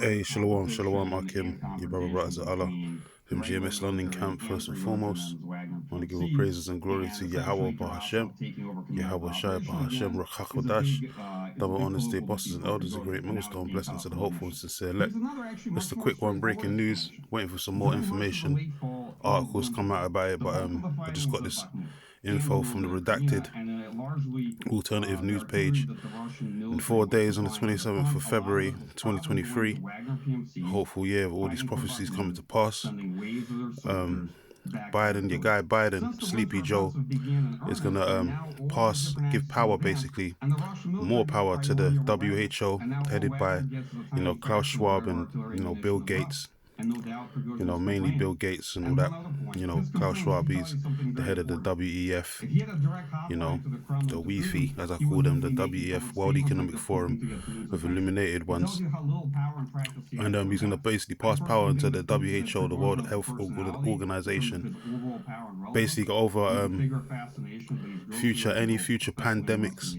Hey, Shalom, Shalom, Akim, your brother, brothers of Allah, from GMS London camp. First and foremost, I want to give all praises and glory to Yahweh Bahashem, Yahweh Shai Bahashem, Rakhakodash, double honors to the apostles and elders, a great millstone, blessing to the hopeful and sincere elect. Just a quick one, breaking news, waiting for some more information. Articles come out about it, but I just got this info from the redacted alternative news page. In 4 days, on the 27th of February 2023, hopeful year of all these prophecies coming to pass, Biden, your guy Biden, Sleepy Joe, is gonna give power, basically more power, to the WHO, headed by Klaus Schwab and Bill Gates, mainly Bill Gates and all that. Klaus Schwab, he's the head of the WEF, the WEFI, as I call them, the WEF, World Economic Forum of Illuminated Ones. And he's going to basically pass power into the WHO, the World Health Organization, basically over any future pandemics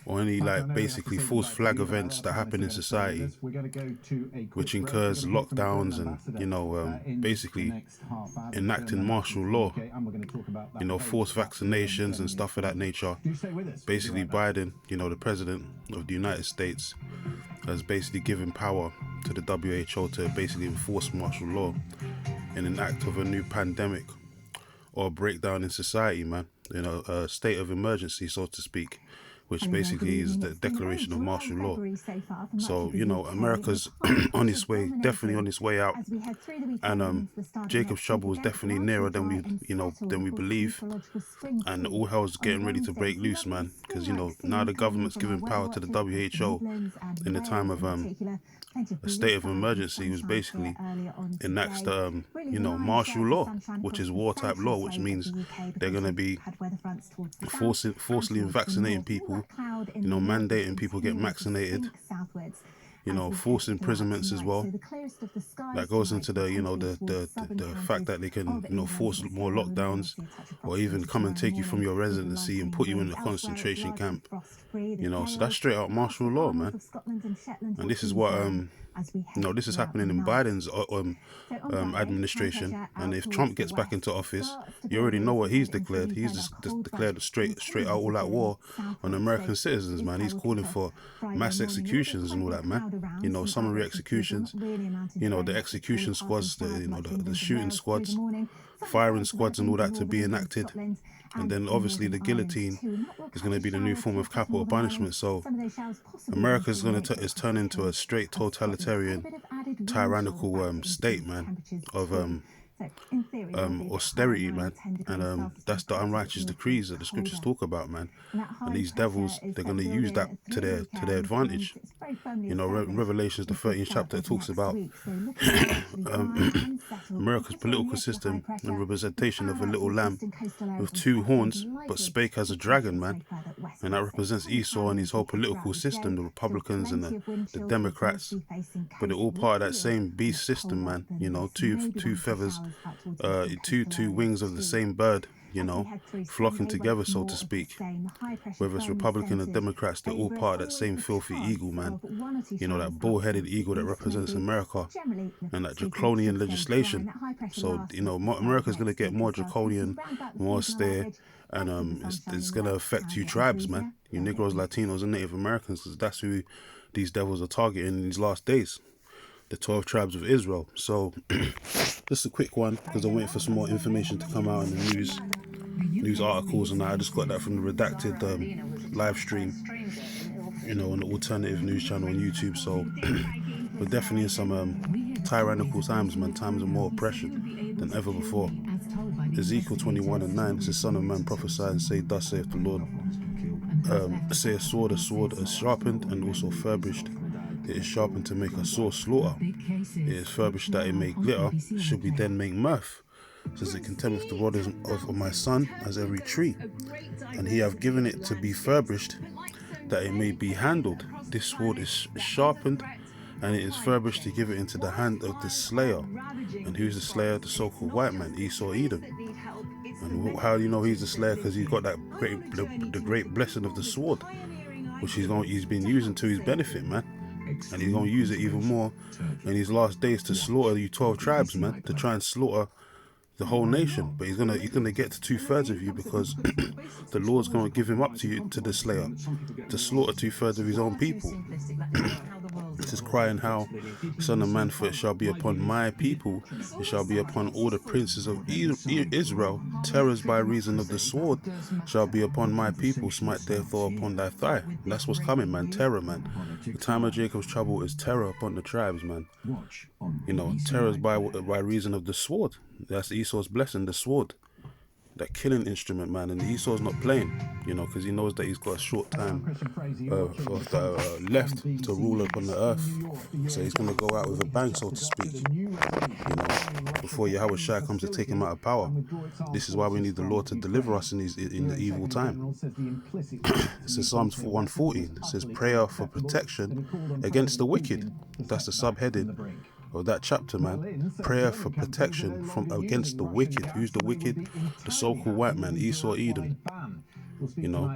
or any basically false flag events that happen in society, which incurs lockdowns and basically enacting martial law, forced vaccinations and stuff of that nature. Basically Biden, the president of the United States, has basically given power to the WHO to basically enforce martial law in an act of a new pandemic or breakdown in society, man. A state of emergency, so to speak, which basically is the declaration of martial law. So, America's on its way, definitely on its way out. And Jacob's trouble is definitely nearer than we believe. And all hell's getting ready to break loose, man. Because, now the government's giving power to the WHO in the time of a state of emergency, was basically enacts the martial law, which is war type law, which means they're going to be forcibly vaccinating people, mandating people get vaccinated, forced imprisonments as well. That goes into the fact that they can force more lockdowns, or even come and take you from your residency and put you in a concentration camp. So that's straight out martial law, man. And this is what this is happening in Biden's administration. And if Trump gets back into office, you already know what he's declared. He's just declared straight out all that war on American citizens, man. He's calling for mass executions and all that, man. Summary executions, the execution squads, the shooting squads, firing squads and all that to be enacted. And then obviously the guillotine is going to be the new form of capital punishment. So America is going to turn into a straight totalitarian, tyrannical state, man, of austerity, man. And that's the unrighteous decrees that the scriptures talk about, man. And these devils, they're going to use that to their advantage. Revelations, the 13th chapter, it talks about America's political system and representation of a little lamb with two horns, but spake as a dragon, man. And that represents Esau and his whole political system, the Republicans and the Democrats. But they're all part of that same beast system, man. Two feathers, two wings of the same bird, flocking together, so to speak. Whether it's Republican or Democrats, they're all part of that same filthy eagle, man. That bull-headed eagle that represents America and that draconian legislation. So, America's going to get more draconian, more austere, and it's going to affect you tribes, man. You Negroes, Latinos, and Native Americans, because that's who these devils are targeting in these last days. The 12 tribes of Israel. So, just a quick one, because I'm waiting for some more information to come out in the news articles, and I just got that from the redacted live stream, on the alternative news channel on YouTube. So, we're definitely in some tyrannical times, man. Times of more oppression than ever before. Ezekiel 21:9 says, Son of man, prophesy and say, thus saith the Lord. Say a sword is sharpened and also furbished. It is sharpened to make a sore slaughter. It is furbished that it may glitter. Should we then make mirth? Says, it contemneth the rod of my son as every tree. And he hath given it to be furbished, that it may be handled. This sword is sharpened, and it is furbished to give it into the hand of the slayer. And who's the slayer? The so-called white man, Esau Edom. And how do you know he's the slayer? Because he's got that great blessing of the sword, which he's been using to his benefit, man. And he's going to use it even more in these last days to slaughter you 12 tribes, man, to try and slaughter the whole nation. But he's gonna get to 2/3 of you, because the Lord's gonna give him up to you, to the slayer, to slaughter 2/3 of his own people. This is crying how, Son of Man, for it shall be upon my people, it shall be upon all the princes of Israel. Terrors by reason of the sword shall be upon my people, smite therefore upon thy thigh. And that's what's coming, man. Terror, man. The time of Jacob's trouble is terror upon the tribes, man. You know, terrors by reason of the sword. That's Esau's blessing, the sword. That killing instrument, man. And Esau's not playing, you know, because he knows that he's got a short time left to rule upon the earth. So he's going to go out with a bang, so to speak, you know, before Yahweh Shai comes to take him out of power. This is why we need the Lord to deliver us in the evil time. It says Psalms 114, it says prayer for protection against the wicked. That's the subheading of that chapter, man. Prayer for protection from against the wicked. Who's the wicked? The so-called white man, Esau, Edom. You know,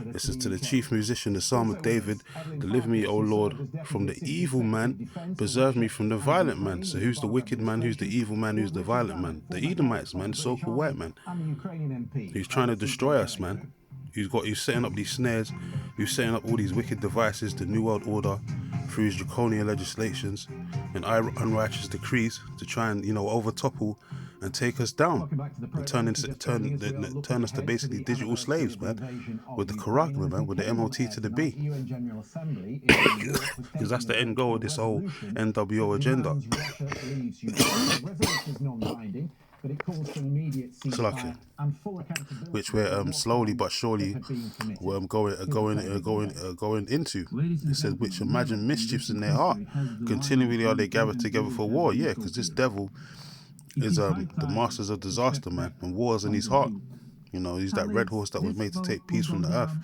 this is to the chief musician, the Psalm of David. Deliver me, O Lord, from the evil man. Preserve me from the violent man. So who's the wicked man? Who's the evil man? Who's the violent man? The Edomites, man, the so-called white man. He's trying to destroy us, man. He's setting up these snares. He's setting up all these wicked devices, the New World Order, through his draconian legislations and unrighteous decrees to try and, you know, overtopple and take us down and turn us to basically digital slaves, man, with the Quran, man, with the MOT to the B. Because that's the end goal of this whole NWO agenda. Which we're slowly but surely going into. It says, which imagine mischiefs in their heart. Continually are they gathered together for war. Yeah, because this devil is the masters of disaster, man, and war's in his heart. You know, he's that red horse that was made to take peace from the earth.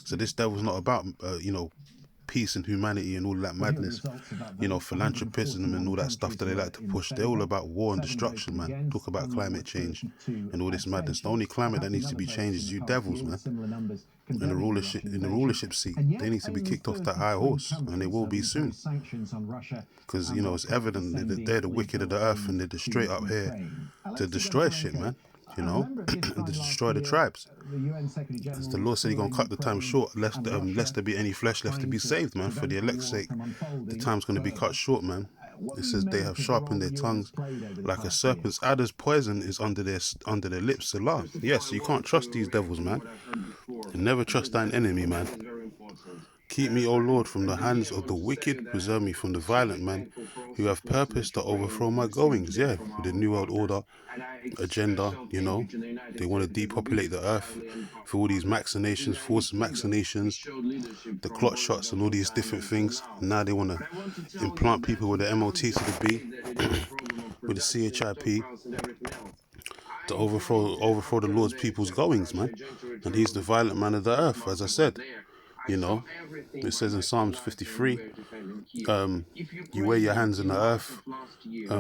So this devil's not about you know, peace and humanity and all that madness, you know, philanthropism and all that stuff that they like to push. They're all about war and destruction, man. Talk about climate change and all this madness. The only climate that needs to be changed is you devils, man. In the rulership seat, they need to be kicked off that high horse, and they will be soon. Because, you know, it's evident that they're the wicked of the earth, and they're just straight up here to destroy shit, man. You know, and to destroy the tribes. As the Lord said, He's gonna cut the time short, lest there be any flesh left to be saved, man. For the elect's sake, the time's gonna be cut short, man. It says they have sharpened their tongues like a serpent's adder's poison is under their lips. Salah. Yes, you can't trust these devils, man. And never trust thine enemy, man. Keep me, O Lord, from the hands of the wicked. Preserve me from the violent man who have purpose to overthrow my goings. Yeah, with the New World Order agenda, you know, they want to depopulate the earth for all these machinations, forced machinations, the clot shots and all these different things. Now they want to implant people with the MOT to the B, with the CHIP, to overthrow the Lord's people's goings, man. And he's the violent man of the earth, as I said. You know, it says in Psalms 53, you wear your hands in the earth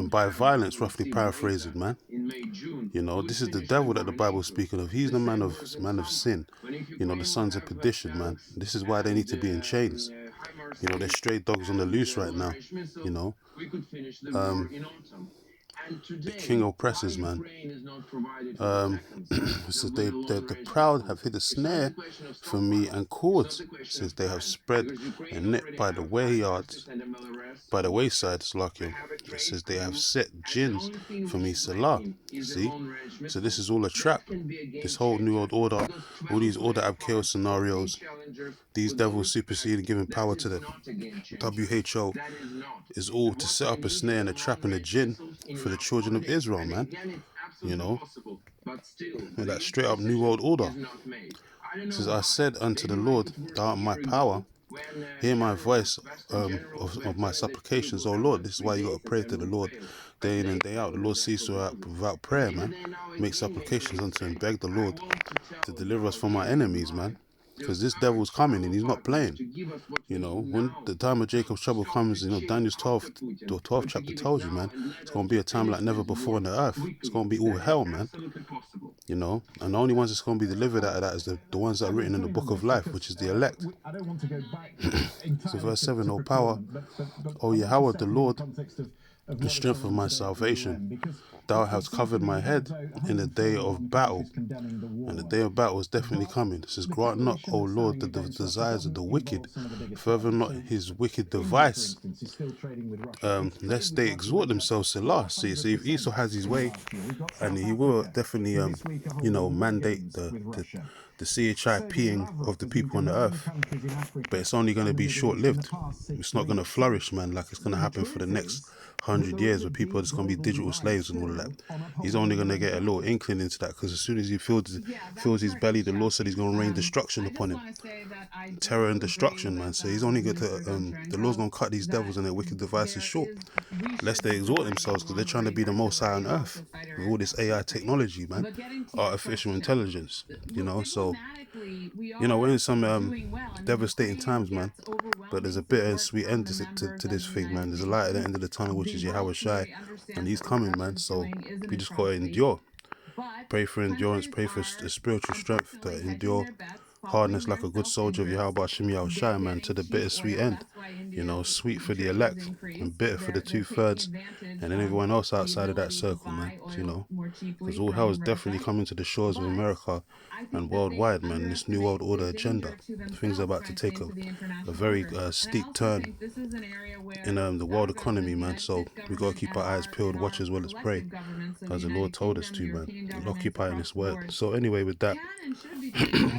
by violence, roughly paraphrased, man. You know, this is the devil that the Bible is speaking of. He's the man of sin. You know, the sons of perdition, man. This is why they need to be in chains. You know, they're stray dogs on the loose right now. You know, the king oppresses, man. Says the proud have hid a snare for me and cords. Says they have spread a net by the wayside, Slakia. It says they have set gins for me, Salah. See? So this is all a trap. This whole New World Order, all these Order Ab Chaos scenarios, these devils superseding, giving power to the WHO, is all to set up a snare and a trap and a gin for the children of Israel, man. You know, and that straight up New World Order. It says, I said unto the Lord, thou art my power, hear my voice of my supplications, O Lord. This is why you got to pray to the Lord day in and day out. The Lord sees you out without prayer, man. Make supplications unto him, beg the Lord to deliver us from our enemies, man. Because this devil's coming and he's not playing. You know, when the time of Jacob's trouble comes, you know, Daniel's 12th chapter tells you, man, it's going to be a time like never before on the earth. It's going to be all hell, man. you know, and the only ones that's going to be delivered out of that is the ones that are written in the book of life, which is the elect. So verse 7, O power, O Yahweh the Lord, the strength of my salvation, thou hast covered my head in the day of battle. And the day of battle is definitely coming. It says, grant not, O Lord, the desires of the wicked, further not his wicked device, lest they exhort themselves to last. See, so if Esau has his way, and he will definitely, you know, mandate the CHIPing of the people on the earth, but it's only going to be short-lived. It's not going to flourish, man, like it's going to happen for the next 100 years where people are just going to be digital slaves and all of that. He's only going to get a little inkling into that, because as soon as he fills his belly, the Lord said he's going to rain destruction upon him, terror and destruction, man. So he's only going to the Lord's going to cut these devils and their wicked devices short, lest they exhort themselves, because they're trying to be the most high on earth with all this AI technology, man, artificial intelligence, you know. So, you know, we're in some devastating times, man, but there's a bitter and sweet end to this thing, man. There's a light at the end of the tunnel, which is Yahweh Shai, and he's coming, man. So we just gotta endure. Pray for endurance, pray for the spiritual strength to endure hardness like a good soldier of Yahweh Hashem Yahweh Shai, man, to the bittersweet end. You know, sweet for the elect and bitter for the 2/3 and then everyone else outside of that circle, man. You know, because all hell is definitely coming to the shores of America and worldwide, man. This new world order agenda, things are about to take a very steep turn in the world economy, man. So we gotta keep our eyes peeled, watch as well as pray, as the Lord told us to, man, and occupy in His word. So anyway, with that,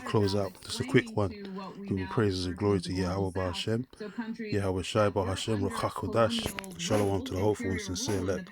close out just a quick one. Giving praises and glory to Yahweh Ba Hashem, Yahweh Shai Ba Hashem, Rakha Kodash. Shalom to the hopeful and sincere elect.